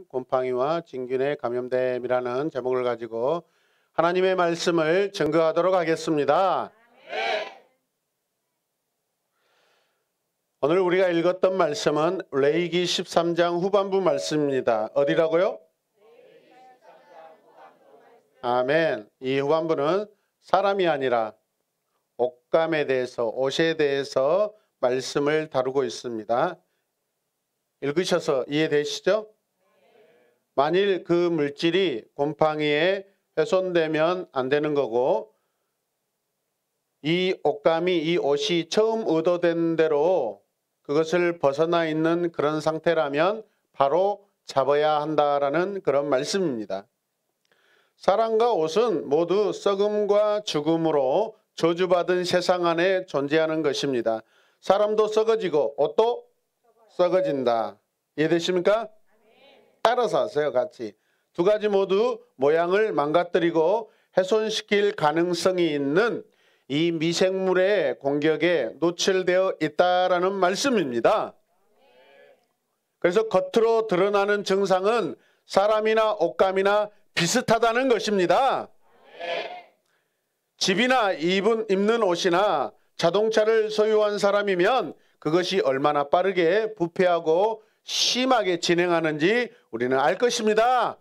곰팡이와 진균에 감염됨이라는 제목을 가지고 하나님의 말씀을 증거하도록 하겠습니다. 오늘 우리가 읽었던 말씀은 레위기 13장 후반부 말씀입니다. 어디라고요? 아멘. 이 후반부는 사람이 아니라 옷감에 대해서, 옷에 대해서 말씀을 다루고 있습니다. 읽으셔서 이해되시죠? 만일 그 물질이 곰팡이에 훼손되면 안 되는 거고, 이 옷감이, 이 옷이 처음 의도된 대로 그것을 벗어나 있는 그런 상태라면 바로 잡아야 한다라는 그런 말씀입니다. 사람과 옷은 모두 썩음과 죽음으로 저주받은 세상 안에 존재하는 것입니다. 사람도 썩어지고 옷도 썩어진다. 이해되십니까? 따라서 하세요, 같이. 두 가지 모두 모양을 망가뜨리고 훼손시킬 가능성이 있는 이 미생물의 공격에 노출되어 있다라는 말씀입니다. 그래서 겉으로 드러나는 증상은 사람이나 옷감이나 비슷하다는 것입니다. 집이나 입는 옷이나 자동차를 소유한 사람이면 그것이 얼마나 빠르게 부패하고 심하게 진행하는지 우리는 알 것입니다.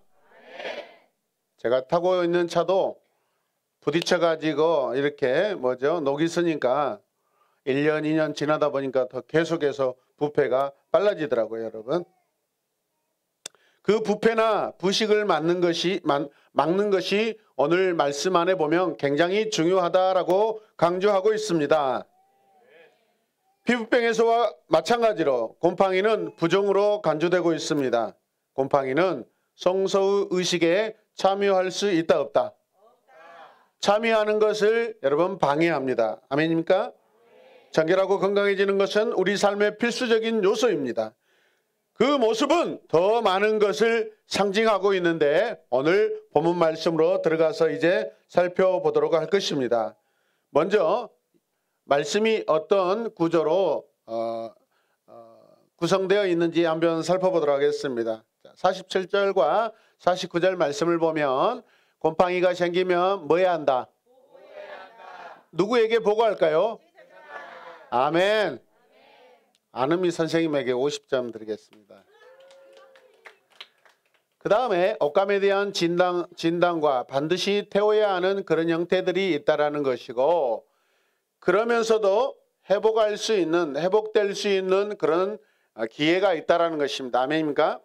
제가 타고 있는 차도 부딪혀가지고 이렇게 녹이 쓰니까 1년, 2년 지나다 보니까 더 계속해서 부패가 빨라지더라고요, 여러분. 그 부패나 부식을 막는 것이 오늘 말씀 안에 보면 굉장히 중요하다라고 강조하고 있습니다. 피부병에서와 마찬가지로 곰팡이는 부종으로 간주되고 있습니다. 곰팡이는 성소의 의식에 참여할 수 있다 없다? 참여하는 것을 여러분 방해합니다. 아멘입니까? 정결하고 건강해지는 것은 우리 삶의 필수적인 요소입니다. 그 모습은 더 많은 것을 상징하고 있는데 오늘 본문 말씀으로 들어가서 이제 살펴보도록 할 것입니다. 먼저 말씀이 어떤 구조로 구성되어 있는지 한번 살펴보도록 하겠습니다. 47절과 49절 말씀을 보면 곰팡이가 생기면 뭐 해야 한다? 누구에게 보고할까요? 아멘. 안은미 선생님에게 50점 드리겠습니다. 그 다음에 옷감에 대한 진단과 반드시 태워야 하는 그런 형태들이 있다는 것이고, 그러면서도 회복될 수 있는 그런 기회가 있다는 것입니다. 아멘입니까?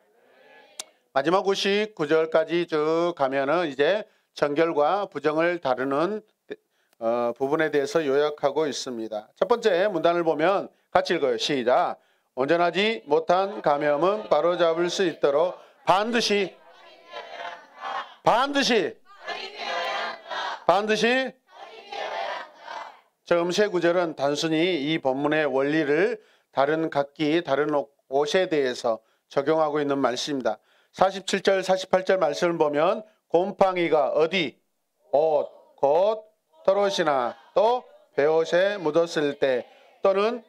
마지막 59절까지 쭉 가면은 이제 정결과 부정을 다루는 부분에 대해서 요약하고 있습니다. 첫 번째 문단을 보면 같이 읽어요. 시작. 온전하지 못한 감염은 바로잡을 수 있도록 반드시 처음 세 구절은 단순히 이 본문의 원리를 다른 옷에 대해서 적용하고 있는 말씀입니다. 47절, 48절 말씀을 보면 곰팡이가 어디? 옷, 곧 털옷이나 또 베옷에 묻었을 때 또는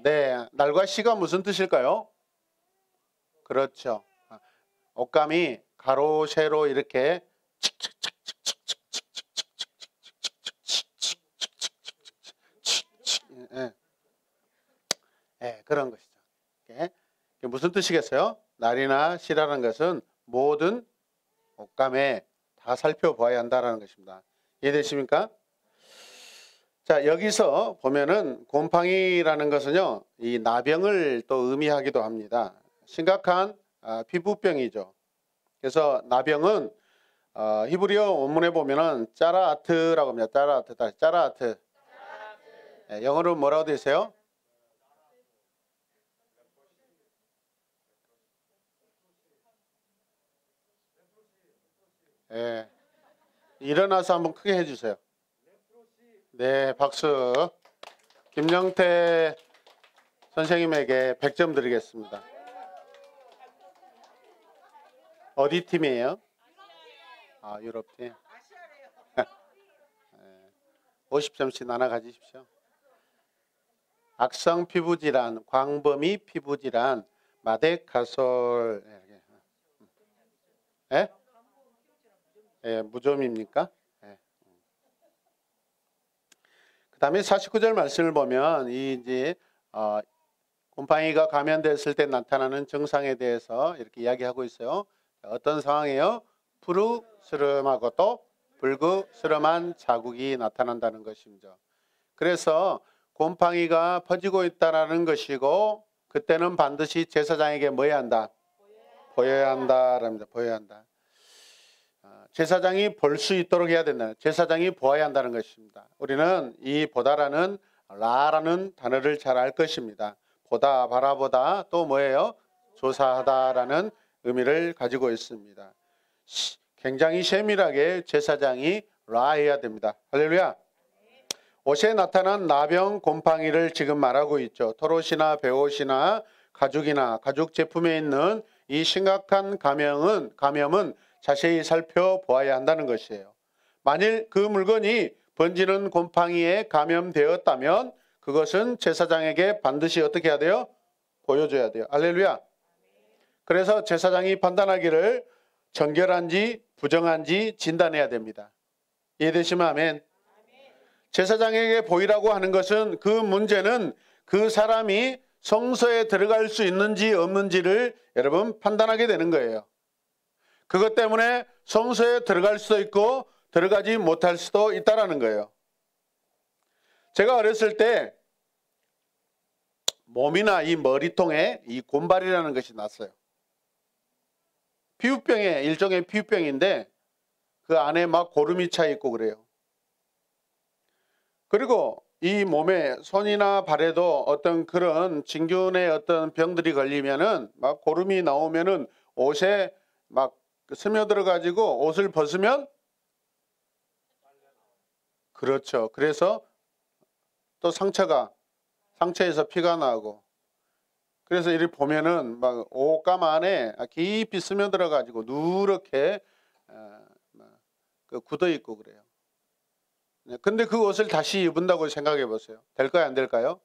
네, 날과 시가 무슨 뜻일까요? 그렇죠. 옷감이 가로 세로 이렇게 그런 것이죠. 무슨 뜻이겠어요? 날이나 시라는 것은 모든 옷감에 다 살펴봐야 한다는 것입니다. 이해되십니까? 자, 여기서 보면은 곰팡이라는 것은요, 이 나병을 또 의미하기도 합니다. 심각한 피부병이죠. 그래서 나병은 히브리어 원문에 보면은 짜라아트라고 합니다. 짜라아트. 영어로 뭐라고 되세요? 일어나서 한번 크게 해주세요. 네, 박수. 김영태 선생님에게 100점 드리겠습니다. 어디 팀이에요? 유럽팀. 50점씩 나눠 가지십시오. 악성 피부질환, 광범위 피부질환, 마데카솔. 예? 예, 무좀입니까? 예. 그 다음에 49절 말씀을 보면 이제 곰팡이가 감염됐을 때 나타나는 증상에 대해서 이렇게 이야기하고 있어요. 어떤 상황이에요? 푸르스름하고 또 불구스름한 자국이 나타난다는 것입니다. 그래서 곰팡이가 퍼지고 있다는 것이고 그때는 반드시 제사장에게 뭐 해야 한다? 보여야 한다랍니다. 보여야 한다. 제사장이 볼 수 있도록 해야 된다. 제사장이 보아야 한다는 것입니다. 우리는 이 보다라는 라라는 단어를 잘 알 것입니다. 보다, 바라보다, 또 뭐예요? 조사하다라는 의미를 가지고 있습니다. 굉장히 세밀하게 제사장이 라해야 됩니다. 할렐루야. 옷에 나타난 나병, 곰팡이를 지금 말하고 있죠. 털옷이나 배옷이나 가죽이나 가죽 제품에 있는 이 심각한 감염은 자세히 살펴보아야 한다는 것이에요. 만일 그 물건이 번지는 곰팡이에 감염되었다면 그것은 제사장에게 반드시 어떻게 해야 돼요? 보여줘야 돼요. 할렐루야. 그래서 제사장이 판단하기를 정결한지 부정한지 진단해야 됩니다. 이해되시면 아멘. 제사장에게 보이라고 하는 것은 그 문제는 그 사람이 성소에 들어갈 수 있는지 없는지를 여러분 판단하게 되는 거예요. 그것 때문에 성소에 들어갈 수도 있고 들어가지 못할 수도 있다는 거예요. 제가 어렸을 때 몸이나 이 머리통에 이 곰발이라는 것이 났어요. 피부병에 일종의 피부병인데 그 안에 막 고름이 차 있고 그래요. 그리고 이 몸에 손이나 발에도 어떤 그런 진균의 어떤 병들이 걸리면은 막 고름이 나오면은 옷에 막 스며들어 가지고 옷을 벗으면 그렇죠. 그래서 또 상처에서 피가 나고 그래서 이렇게 보면은 막 옷감 안에 깊이 스며들어 가지고 누렇게 굳어 있고 그래요. 근데 그 옷을 다시 입은다고 생각해 보세요. 될까요? 안 될까요?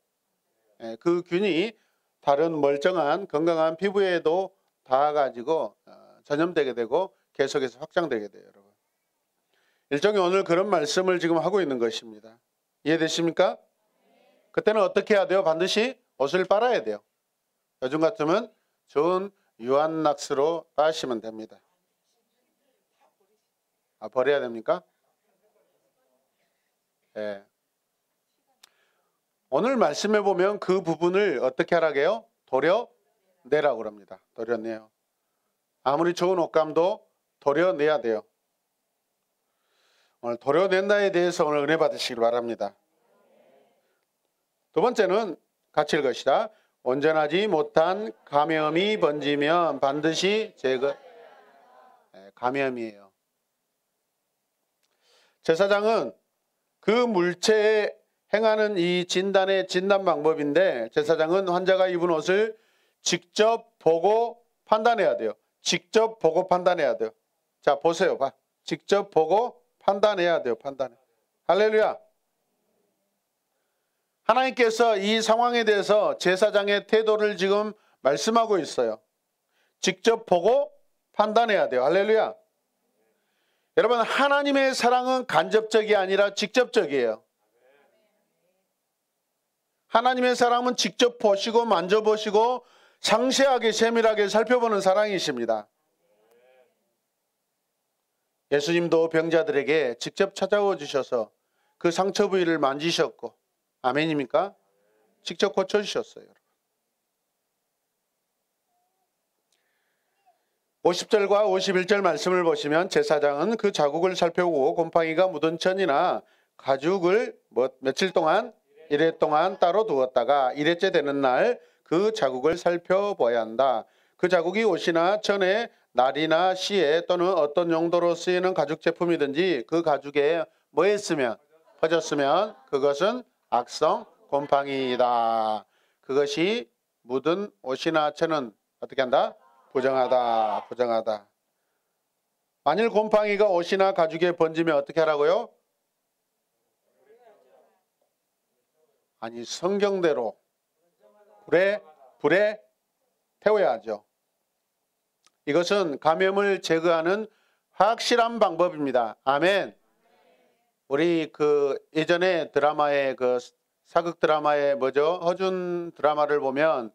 그 균이 다른 멀쩡한 건강한 피부에도 닿아가지고 전염되게 되고 계속해서 확장되게 돼요. 여러분. 일종의 오늘 그런 말씀을 지금 하고 있는 것입니다. 이해되십니까? 그때는 어떻게 해야 돼요? 반드시 옷을 빨아야 돼요. 요즘 같으면 좋은 유한낙스로 빠시면 됩니다. 버려야 됩니까? 예. 오늘 말씀해 보면 그 부분을 어떻게 하라게요? 도려내라고 합니다. 도려내요. 아무리 좋은 옷감도 도려내야 돼요. 오늘 도려낸다에 대해서 오늘 은혜 받으시길 바랍니다. 두 번째는 같이 읽으시다. 온전하지 못한 감염이 번지면 반드시 제거. 감염이에요. 제사장은 그 물체에 행하는 이 진단 방법인데 제사장은 환자가 입은 옷을 직접 보고 판단해야 돼요. 직접 보고 판단해야 돼요. 자, 보세요. 직접 보고 판단해야 돼요. 판단해. 할렐루야. 하나님께서 이 상황에 대해서 제사장의 태도를 지금 말씀하고 있어요. 직접 보고 판단해야 돼요. 할렐루야. 여러분, 하나님의 사랑은 간접적이 아니라 직접적이에요. 하나님의 사랑은 직접 보시고 만져보시고 상세하게 세밀하게 살펴보는 사랑이십니다. 예수님도 병자들에게 직접 찾아와 주셔서 그 상처 부위를 만지셨고 아멘입니까? 직접 고쳐주셨어요. 50절과 51절 말씀을 보시면 제사장은 그 자국을 살펴보고 곰팡이가 묻은 천이나 가죽을 며칠 동안 1회 동안 따로 두었다가 1회째 되는 날 그 자국을 살펴봐야 한다. 그 자국이 옷이나 천에 날이나 시에 또는 어떤 용도로 쓰이는 가죽 제품이든지 그 가죽에 뭐 했으면 퍼졌으면 그것은 악성 곰팡이이다. 그것이 묻은 옷이나 천은 어떻게 한다? 부정하다. 부정하다. 만일 곰팡이가 옷이나 가죽에 번지면 어떻게 하라고요? 아니 성경대로 불에 태워야 하죠. 이것은 감염을 제거하는 확실한 방법입니다. 아멘. 우리 그 예전에 드라마에 그 사극 드라마에 허준 드라마를 보면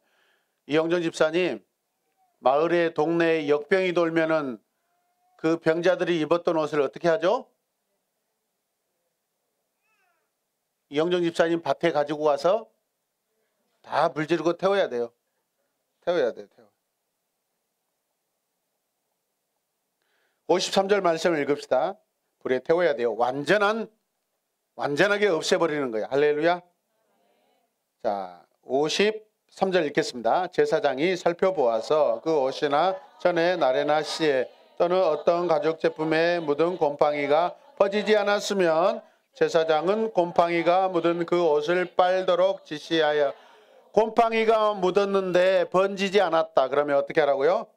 이영정 집사님 마을에 동네에 역병이 돌면은 그 병자들이 입었던 옷을 어떻게 하죠? 이영정 집사님 밭에 가지고 가서 다 불지르고 태워야 돼요. 태워야 돼요. 53절 말씀을 읽읍시다. 불에 태워야 돼요. 완전하게 없애버리는 거예요. 할렐루야. 자, 53절 읽겠습니다. 제사장이 살펴보아서 그 옷이나 천에 나래나 씨에 또는 어떤 가죽 제품에 묻은 곰팡이가 퍼지지 않았으면 제사장은 곰팡이가 묻은 그 옷을 빨도록 지시하여, 곰팡이가 묻었는데 번지지 않았다. 그러면 어떻게 하라고요?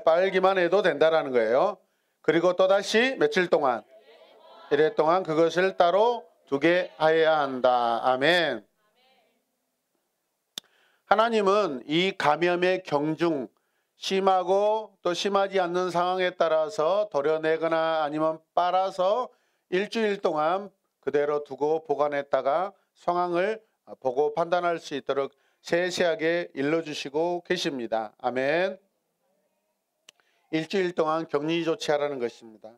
빨기만 해도 된다라는 거예요. 그리고 또다시 며칠 동안, 이래 동안 그것을 따로 두게 하여야 한다. 아멘. 하나님은 이 감염의 경중, 심하고 또 심하지 않는 상황에 따라서 도려내거나 아니면 빨아서 일주일 동안 그대로 두고 보관했다가 상황을 보고 판단할 수 있도록 세세하게 일러주시고 계십니다. 아멘. 일주일 동안 격리 조치하라는 것입니다.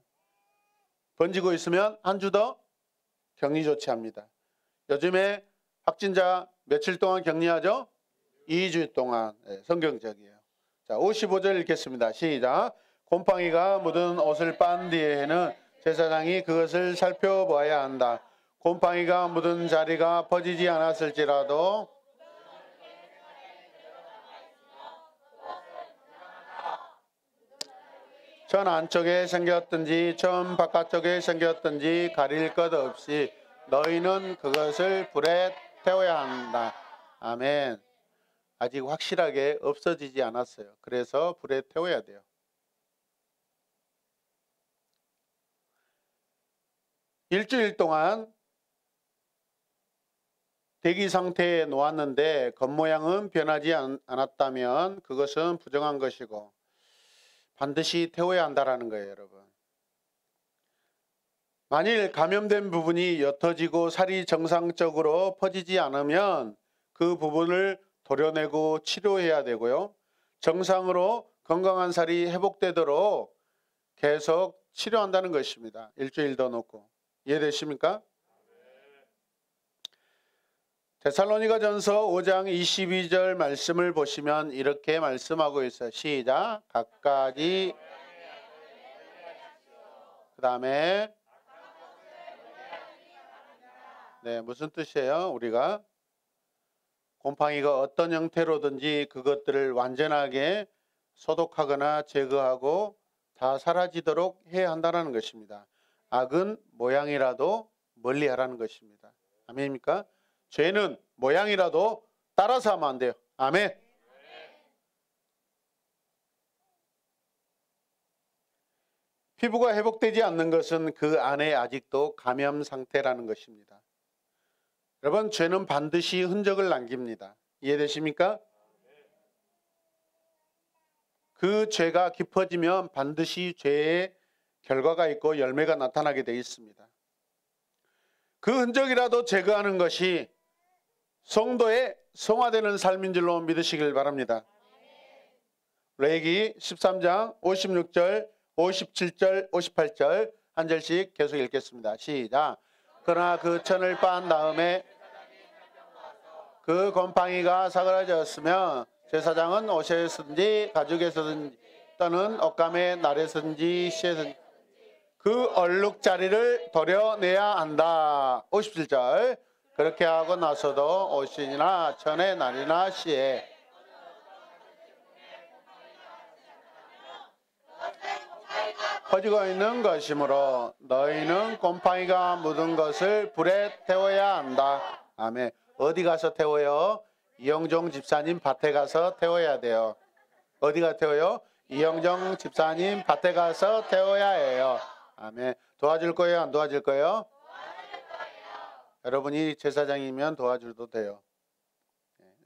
번지고 있으면 한 주 더 격리 조치합니다. 요즘에 확진자 며칠 동안 격리하죠? 2주 동안. 성경적이에요. 자, 55절 읽겠습니다. 시작. 곰팡이가 묻은 옷을 빤 뒤에는 제사장이 그것을 살펴보아야 한다. 곰팡이가 묻은 자리가 퍼지지 않았을지라도 천 안쪽에 생겼든지 천 바깥쪽에 생겼든지 가릴 것 없이 너희는 그것을 불에 태워야 한다. 아멘. 아직 확실하게 없어지지 않았어요. 그래서 불에 태워야 돼요. 일주일 동안 대기 상태에 놓았는데 겉모양은 변하지 않았다면 그것은 부정한 것이고 반드시 태워야 한다는 거예요, 여러분. 만일 감염된 부분이 옅어지고 살이 정상적으로 퍼지지 않으면 그 부분을 도려내고 치료해야 되고요. 정상으로 건강한 살이 회복되도록 계속 치료한다는 것입니다. 일주일 더 놓고. 이해되십니까? 데살로니가전서 5장 22절 말씀을 보시면 이렇게 말씀하고 있어요. 시작. 각가지. 그 다음에 무슨 뜻이에요? 우리가 곰팡이가 어떤 형태로든지 그것들을 완전하게 소독하거나 제거하고 다 사라지도록 해야 한다는 것입니다. 악은 모양이라도 멀리하라는 것입니다. 아멘입니까? 죄는 모양이라도 따라서 하면 안 돼요. 아멘. 피부가 회복되지 않는 것은 그 안에 아직도 감염 상태라는 것입니다. 여러분, 죄는 반드시 흔적을 남깁니다. 이해되십니까? 그 죄가 깊어지면 반드시 죄의 결과가 있고 열매가 나타나게 되어 있습니다. 그 흔적이라도 제거하는 것이 성도의 성화되는 삶인 줄로 믿으시길 바랍니다. 레위기 13장 56절, 57절, 58절 한 절씩 계속 읽겠습니다. 시작. 그러나 그 천을 빤 다음에 그 곰팡이가 사그라졌으면 제사장은 옷에서든지 가죽에서든지 또는 옷감에 날에서든지 씨에서든지 그 얼룩자리를 도려내야 한다. 57절. 그렇게 하고 나서도 옷이나 천에 날이나 씨에 퍼지고 있는 것이므로 너희는 곰팡이가 묻은 것을 불에 태워야 한다. 아멘. 어디 가서 태워요? 이영종 집사님 밭에 가서 태워야 돼요. 어디가 태워요? 이영종 집사님 밭에 가서 태워야 해요. 아멘. 도와줄 거예요? 안 도와줄 거예요? 여러분이 제사장이면 도와줘도 돼요.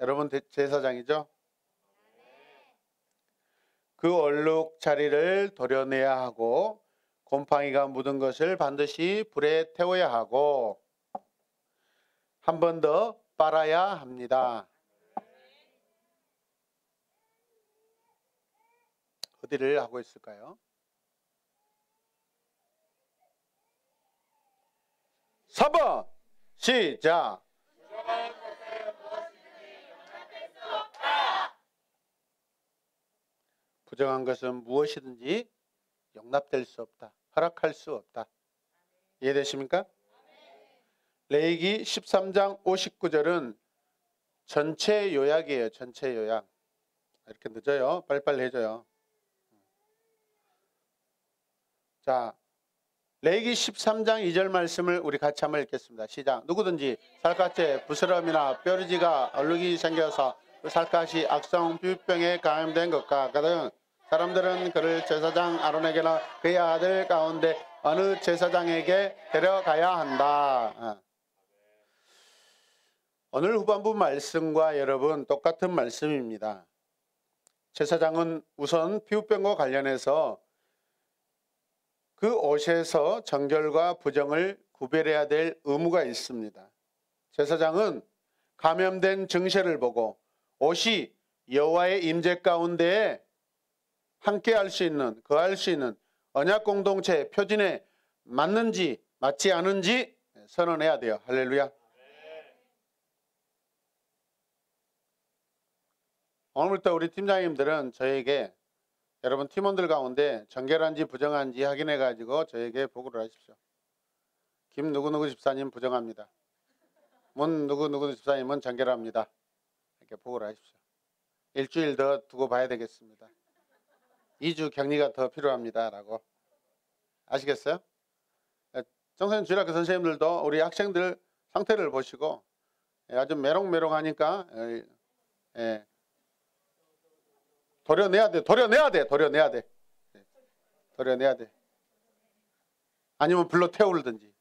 여러분 제사장이죠? 그 얼룩 자리를 도려내야 하고 곰팡이가 묻은 것을 반드시 불에 태워야 하고 한 번 더 빨아야 합니다. 어디를 하고 있을까요? 4번 시작. 부정한 것은 무엇이든지 용납될 수 없다. 허락할 수 없다. 이해되십니까? 레위기 13장 59절은 전체 요약이에요. 전체 요약. 이렇게 늦어요. 빨리빨리 해줘요. 자, 레위기 13장 2절 말씀을 우리 같이 한번 읽겠습니다. 시작. 누구든지 살갗에 부스럼이나 뼈르지가 얼룩이 생겨서 그 살갗이 악성 피부병에 감염된 것과 같은 사람들은 그를 제사장 아론에게나 그의 아들 가운데 어느 제사장에게 데려가야 한다. 오늘 후반부 말씀과 여러분 똑같은 말씀입니다. 제사장은 우선 피부병과 관련해서 그 옷에서 정결과 부정을 구별해야 될 의무가 있습니다. 제사장은 감염된 증세를 보고 옷이 여호와의 임재 가운데에 함께 할 수 있는, 거할 수 있는 언약 공동체 표준에 맞는지 맞지 않은지 선언해야 돼요. 할렐루야. 오늘부터 우리 팀장님들은 저에게 여러분 팀원들 가운데 정결한지 부정한지 확인해 가지고 저에게 보고를 하십시오. 김 누구누구 집사님 부정합니다. 문 누구누구 집사님은 정결합니다. 이렇게 보고를 하십시오. 일주일 더 두고 봐야 되겠습니다. 2주 격리가 더 필요합니다. 라고. 아시겠어요? 정선 주일학교 선생님들도 우리 학생들 상태를 보시고 아주 메롱메롱하니까 도려내야 돼. 아니면 불러 태우든지.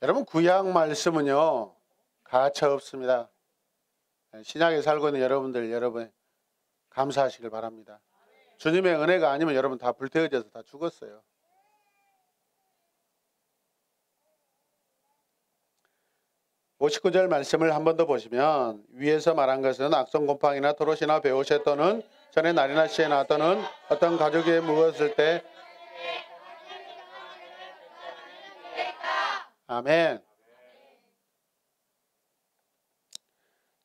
여러분 구약 말씀은요 가차 없습니다. 신약에 살고 있는 여러분 감사하시길 바랍니다. 주님의 은혜가 아니면 여러분 다 불태워져서 다 죽었어요. (59절) 말씀을 한 번 더 보시면 위에서 말한 것은 악성 곰팡이나 토롯이나 베옷에 또는 전에 날이나 시에나 또는 어떤 가죽에 묵었을 때 아멘.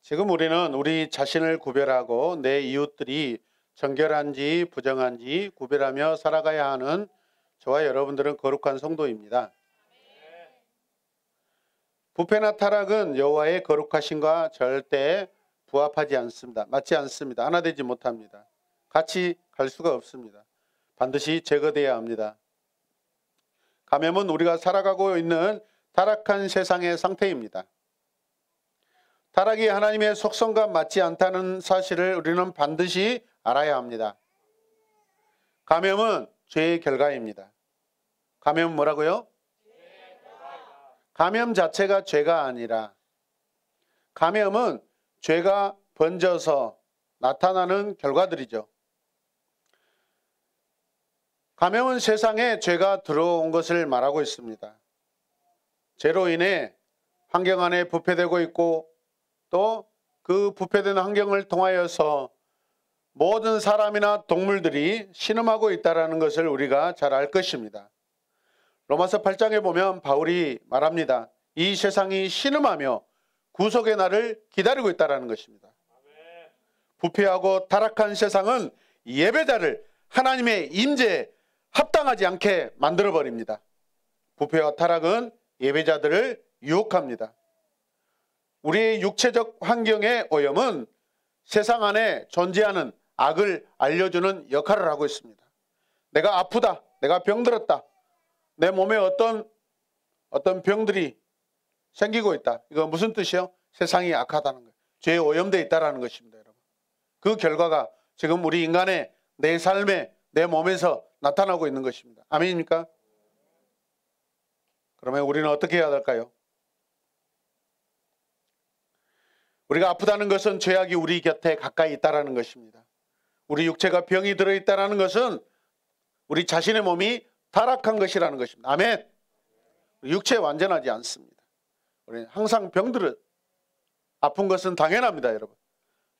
지금 우리는 우리 자신을 구별하고 내 이웃들이 정결한지 부정한지 구별하며 살아가야 하는 저와 여러분들은 거룩한 성도입니다. 부패나 타락은 여호와의 거룩하심과 절대 부합하지 않습니다. 맞지 않습니다. 하나 되지 못합니다. 같이 갈 수가 없습니다. 반드시 제거되어야 합니다. 감염은 우리가 살아가고 있는 타락한 세상의 상태입니다. 타락이 하나님의 속성과 맞지 않다는 사실을 우리는 반드시 알아야 합니다. 감염은 죄의 결과입니다. 감염은 뭐라고요? 감염 자체가 죄가 아니라 감염은 죄가 번져서 나타나는 결과들이죠. 감염은 세상에 죄가 들어온 것을 말하고 있습니다. 죄로 인해 환경 안에 부패되고 있고 또 그 부패된 환경을 통하여서 모든 사람이나 동물들이 신음하고 있다는 것을 우리가 잘 알 것입니다. 로마서 8장에 보면 바울이 말합니다. 이 세상이 신음하며 구속의 날을 기다리고 있다는 것입니다. 부패하고 타락한 세상은 예배자를 하나님의 임재에 합당하지 않게 만들어버립니다. 부패와 타락은 예배자들을 유혹합니다. 우리의 육체적 환경의 오염은 세상 안에 존재하는 악을 알려주는 역할을 하고 있습니다. 내가 아프다, 내가 병들었다, 내 몸에 어떤 병들이 생기고 있다. 이거 무슨 뜻이요? 세상이 악하다는 거예요. 죄에 오염되어 있다는 것입니다. 여러분. 그 결과가 지금 우리 인간의 내 삶에 내 몸에서 나타나고 있는 것입니다. 아멘입니까? 그러면 우리는 어떻게 해야 될까요? 우리가 아프다는 것은 죄악이 우리 곁에 가까이 있다는 것입니다. 우리 육체가 병이 들어있다는 것은 우리 자신의 몸이 타락한 것이라는 것입니다. 아멘. 육체 완전하지 않습니다. 우리는 항상 병들은 아픈 것은 당연합니다. 여러분,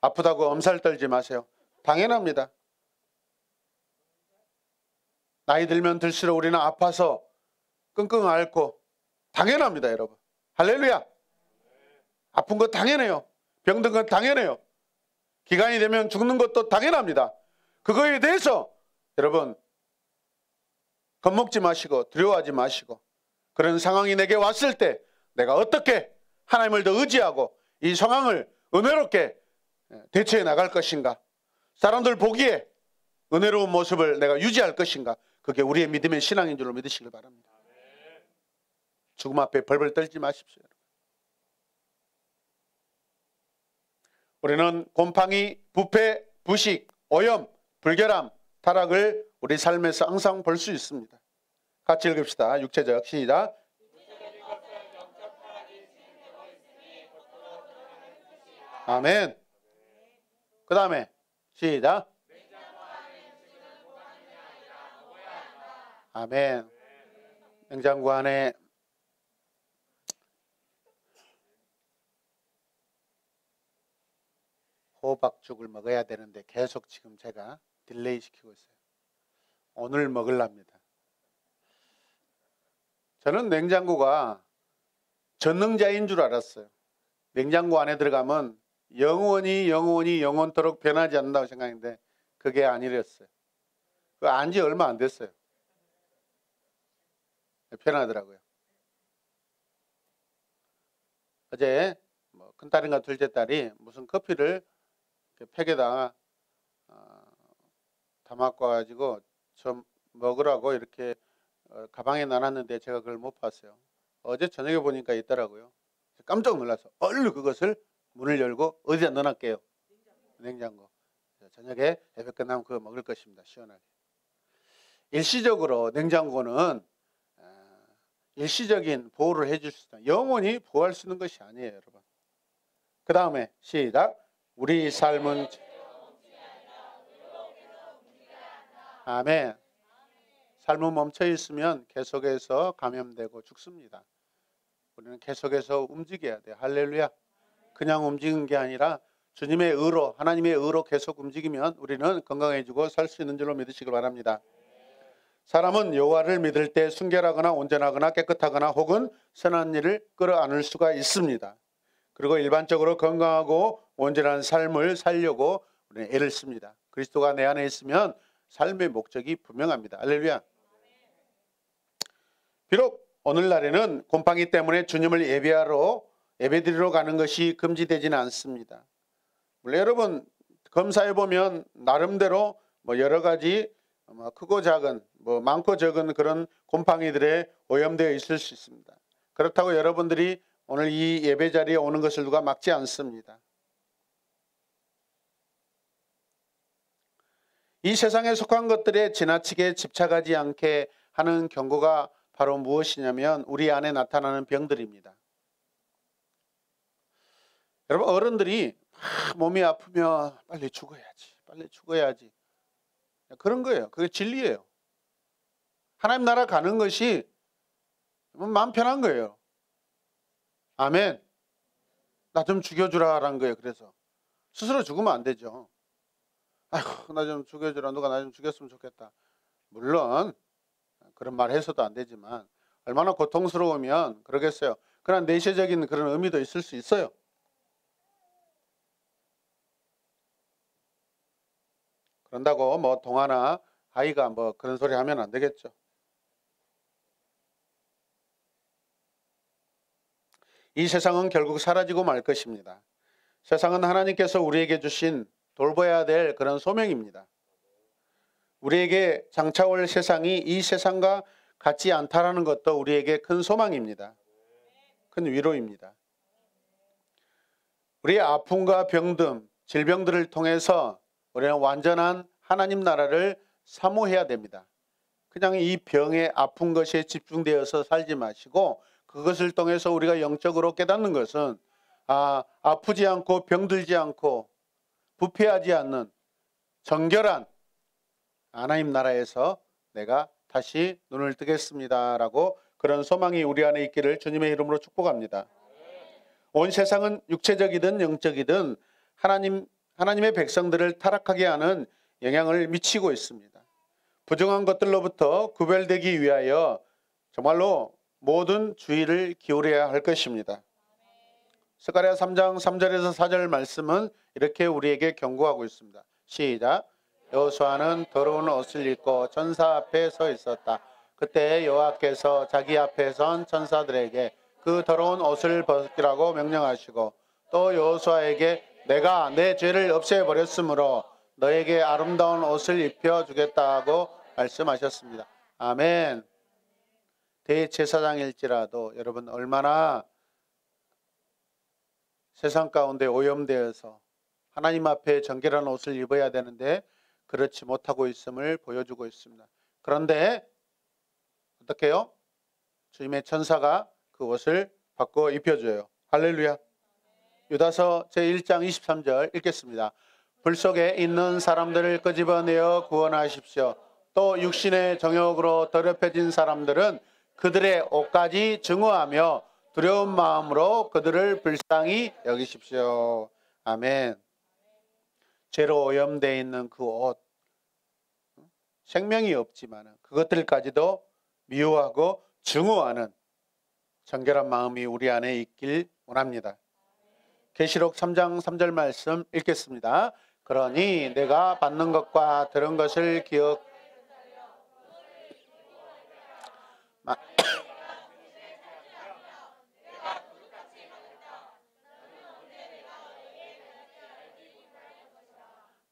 아프다고 엄살 떨지 마세요. 당연합니다. 나이 들면 들수록 우리는 아파서 끙끙 앓고 당연합니다. 여러분, 할렐루야. 아픈 거 당연해요. 병든 건 당연해요. 기간이 되면 죽는 것도 당연합니다. 그거에 대해서 여러분 겁먹지 마시고 두려워하지 마시고, 그런 상황이 내게 왔을 때 내가 어떻게 하나님을 더 의지하고 이 상황을 은혜롭게 대처해 나갈 것인가, 사람들 보기에 은혜로운 모습을 내가 유지할 것인가, 그게 우리의 믿음의 신앙인 줄로 믿으시길 바랍니다. 죽음 앞에 벌벌 떨지 마십시오. 우리는 곰팡이, 부패, 부식, 오염, 불결함, 타락을 우리 삶에서 항상 볼 수 있습니다. 같이 읽읍시다. 육체적 시작. 아멘. 그 다음에 시작. 아멘. 냉장고 안에 호박죽을 먹어야 되는데 계속 지금 제가 딜레이 시키고 있어요. 오늘 먹으랍니다. 저는 냉장고가 전능자인 줄 알았어요. 냉장고 안에 들어가면 영원토록 변하지 않는다고 생각했는데 그게 아니랬어요. 그거 안지 얼마 안 됐어요. 변하더라고요. 어제 큰딸인가 둘째 딸이 무슨 커피를 팩에다가 담아갖고 와가지고 좀 먹으라고 이렇게 가방에 놔놨는데 제가 그걸 못 봤어요. 어제 저녁에 보니까 있더라고요. 깜짝 놀라서 얼른 그것을 문을 열고 어디다 넣어놨게요? 냉장고. 저녁에 예배 끝나면 그거 먹을 것입니다. 시원하게. 일시적으로 냉장고는 일시적인 보호를 해줄 수 있다. 영원히 보호할 수 있는 것이 아니에요, 여러분. 그 다음에 시작. 우리 삶은 아멘. 삶은 멈춰 있으면 계속해서 감염되고 죽습니다. 우리는 계속해서 움직여야 돼요. 할렐루야. 그냥 움직이는 게 아니라 주님의 의로, 하나님의 의로 계속 움직이면 우리는 건강해지고 살 수 있는 줄로 믿으시길 바랍니다. 사람은 여호와를 믿을 때 순결하거나 온전하거나 깨끗하거나 혹은 선한 일을 끌어안을 수가 있습니다. 그리고 일반적으로 건강하고 온전한 삶을 살려고 우리는 애를 씁니다. 그리스도가 내 안에 있으면 삶의 목적이 분명합니다. 할렐루야. 비록 오늘날에는 곰팡이 때문에 주님을 예배드리러 가는 것이 금지되지는 않습니다. 물론 여러분 검사해보면 나름대로 여러 가지 크고 작은 많고 적은 그런 곰팡이들에 오염되어 있을 수 있습니다. 그렇다고 여러분들이 오늘 이 예배 자리에 오는 것을 누가 막지 않습니다. 이 세상에 속한 것들에 지나치게 집착하지 않게 하는 경고가 바로 무엇이냐면 우리 안에 나타나는 병들입니다. 여러분 어른들이 몸이 아프면 빨리 죽어야지 그런 거예요. 그게 진리예요. 하나님 나라 가는 것이 마음 편한 거예요. 아멘. 나 좀 죽여주라라는 거예요. 그래서 스스로 죽으면 안 되죠. 아이고 나 좀 죽여주라, 누가 나 좀 죽였으면 좋겠다. 물론 그런 말 해서도 안 되지만 얼마나 고통스러우면 그러겠어요. 그러나 내세적인 그런 의미도 있을 수 있어요. 그런다고 동화나 아이가 그런 소리 하면 안 되겠죠. 이 세상은 결국 사라지고 말 것입니다. 세상은 하나님께서 우리에게 주신 돌봐야 될 그런 소명입니다. 우리에게 장차올 세상이 이 세상과 같지 않다라는 것도 우리에게 큰 소망입니다. 큰 위로입니다. 우리의 아픔과 병듦, 질병들을 통해서 우리는 완전한 하나님 나라를 사모해야 됩니다. 그냥 이 병의 아픈 것에 집중되어서 살지 마시고 그것을 통해서 우리가 영적으로 깨닫는 것은 아프지 않고 병들지 않고 부패하지 않는 정결한 하나님 나라에서 내가 다시 눈을 뜨겠습니다라고 그런 소망이 우리 안에 있기를 주님의 이름으로 축복합니다. 온 세상은 육체적이든 영적이든 하나님의 백성들을 타락하게 하는 영향을 미치고 있습니다. 부정한 것들로부터 구별되기 위하여 정말로 모든 주의를 기울여야 할 것입니다. 스가랴 3장 3절에서 4절 말씀은 이렇게 우리에게 경고하고 있습니다. 시작. 여호수아는 더러운 옷을 입고 천사 앞에 서 있었다. 그때 여호와께서 자기 앞에 선 천사들에게 그 더러운 옷을 벗기라고 명령하시고 또 여호수아에게 내가 내 죄를 없애버렸으므로 너에게 아름다운 옷을 입혀주겠다고 말씀하셨습니다. 아멘. 대제사장일지라도 여러분 얼마나 세상 가운데 오염되어서 하나님 앞에 정결한 옷을 입어야 되는데 그렇지 못하고 있음을 보여주고 있습니다. 그런데 어떻게 해요? 주님의 천사가 그 옷을 바꿔 입혀줘요. 할렐루야. 유다서 제1장 23절 읽겠습니다. 불 속에 있는 사람들을 끄집어내어 구원하십시오. 또 육신의 정욕으로 더럽혀진 사람들은 그들의 옷까지 증오하며 두려운 마음으로 그들을 불쌍히 여기십시오. 아멘. 죄로 오염되어 있는 그 옷, 생명이 없지만 그것들까지도 미워하고 증오하는 정결한 마음이 우리 안에 있길 원합니다. 계시록 3장 3절 말씀 읽겠습니다. 그러니 내가 받는 것과 들은 것을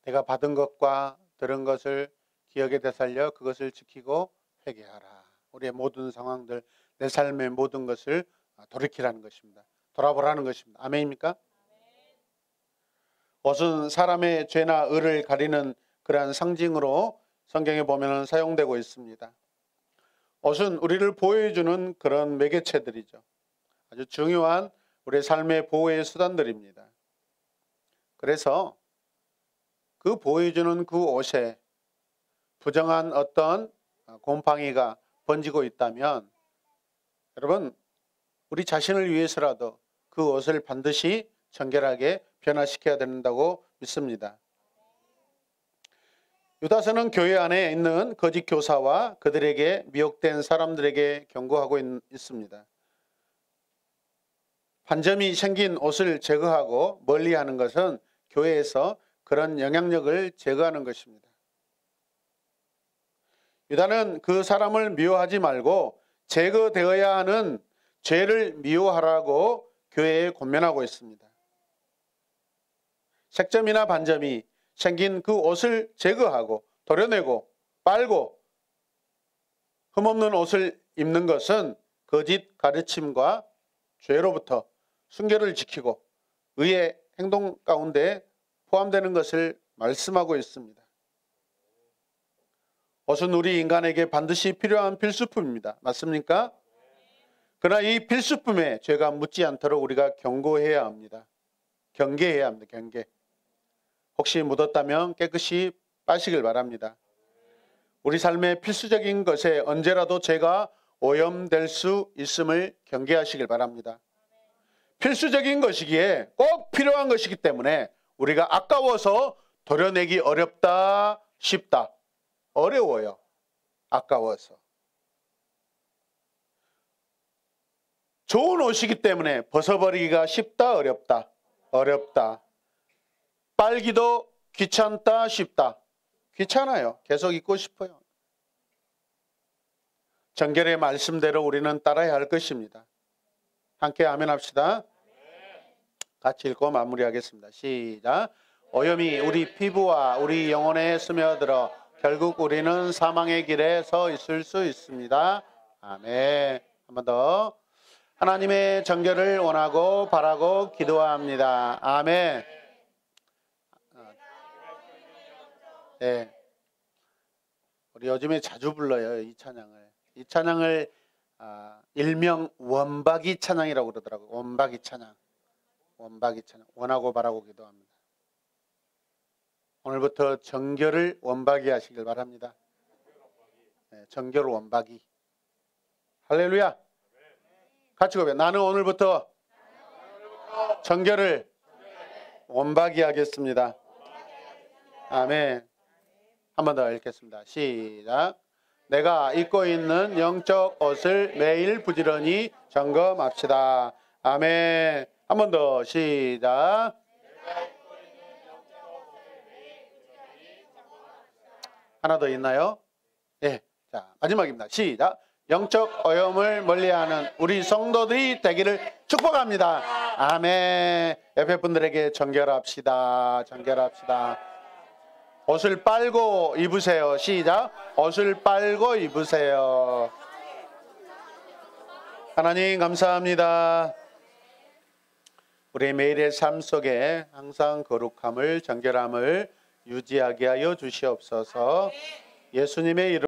내가 받은 것과 들은 것을 기억에 되살려 그것을 지키고 회개하라. 우리의 모든 상황들, 내 삶의 모든 것을 돌이키라는 것입니다. 돌아보라는 것입니다. 아멘입니까? 옷은 사람의 죄나 의를 가리는 그러한 상징으로 성경에 보면 사용되고 있습니다. 옷은 우리를 보호해주는 그런 매개체들이죠. 아주 중요한 우리의 삶의 보호의 수단들입니다. 그래서 그 보호해주는 그 옷에 부정한 어떤 곰팡이가 번지고 있다면 여러분 우리 자신을 위해서라도 그 옷을 반드시 정결하게 변화시켜야 된다고 믿습니다. 유다서는 교회 안에 있는 거짓 교사와 그들에게 미혹된 사람들에게 경고하고 있습니다. 반점이 생긴 옷을 제거하고 멀리하는 것은 교회에서 그런 영향력을 제거하는 것입니다. 유다는 그 사람을 미워하지 말고 제거되어야 하는 죄를 미워하라고 교회에 권면하고 있습니다. 색점이나 반점이 생긴 그 옷을 제거하고 도려내고 빨고 흠없는 옷을 입는 것은 거짓 가르침과 죄로부터 순결을 지키고 의의 행동 가운데 포함되는 것을 말씀하고 있습니다. 옷은 우리 인간에게 반드시 필요한 필수품입니다. 맞습니까? 그러나 이 필수품에 죄가 묻지 않도록 우리가 경고해야 합니다. 경계해야 합니다. 경계. 혹시 묻었다면 깨끗이 빠시길 바랍니다. 우리 삶의 필수적인 것에 언제라도 죄가 오염될 수 있음을 경계하시길 바랍니다. 필수적인 것이기에 꼭 필요한 것이기 때문에 우리가 아까워서 도려내기 어렵다, 쉽다. 어려워요. 아까워서. 좋은 옷이기 때문에 벗어버리기가 쉽다, 어렵다. 어렵다. 빨기도 귀찮다, 쉽다. 귀찮아요. 계속 입고 싶어요. 정결의 말씀대로 우리는 따라야 할 것입니다. 함께 아멘 합시다. 같이 읽고 마무리하겠습니다. 시작. 오염이 우리 피부와 우리 영혼에 스며들어 결국 우리는 사망의 길에 서 있을 수 있습니다. 아멘. 한 번 더. 하나님의 정결을 원하고 바라고 기도합니다. 아멘. 네. 우리 요즘에 자주 불러요, 이 찬양을. 이 찬양을 일명 원박이 찬양이라고 그러더라고요. 원박이 찬양. 원박이 찬양. 원하고 바라고 기도합니다. 오늘부터 정결을 원박이 하시길 바랍니다. 네, 정결 원박이. 할렐루야. 같이 고백. 나는 오늘부터 정결을 원박이 하겠습니다. 아멘. 한 번 더 읽겠습니다. 시작. 내가 입고 있는 영적 옷을 매일 부지런히 점검합시다. 아멘. 한 번 더 시작. 하나 더 있나요? 예. 자, 마지막입니다. 시작. 영적 오염을 멀리하는 우리 성도들이 되기를 축복합니다. 아멘. 옆에 분들에게 정결합시다. 정결합시다. 옷을 빨고 입으세요. 시작. 옷을 빨고 입으세요. 하나님 감사합니다. 우리 매일의 삶 속에 항상 거룩함을, 정결함을 유지하게 하여 주시옵소서. 예수님의 이름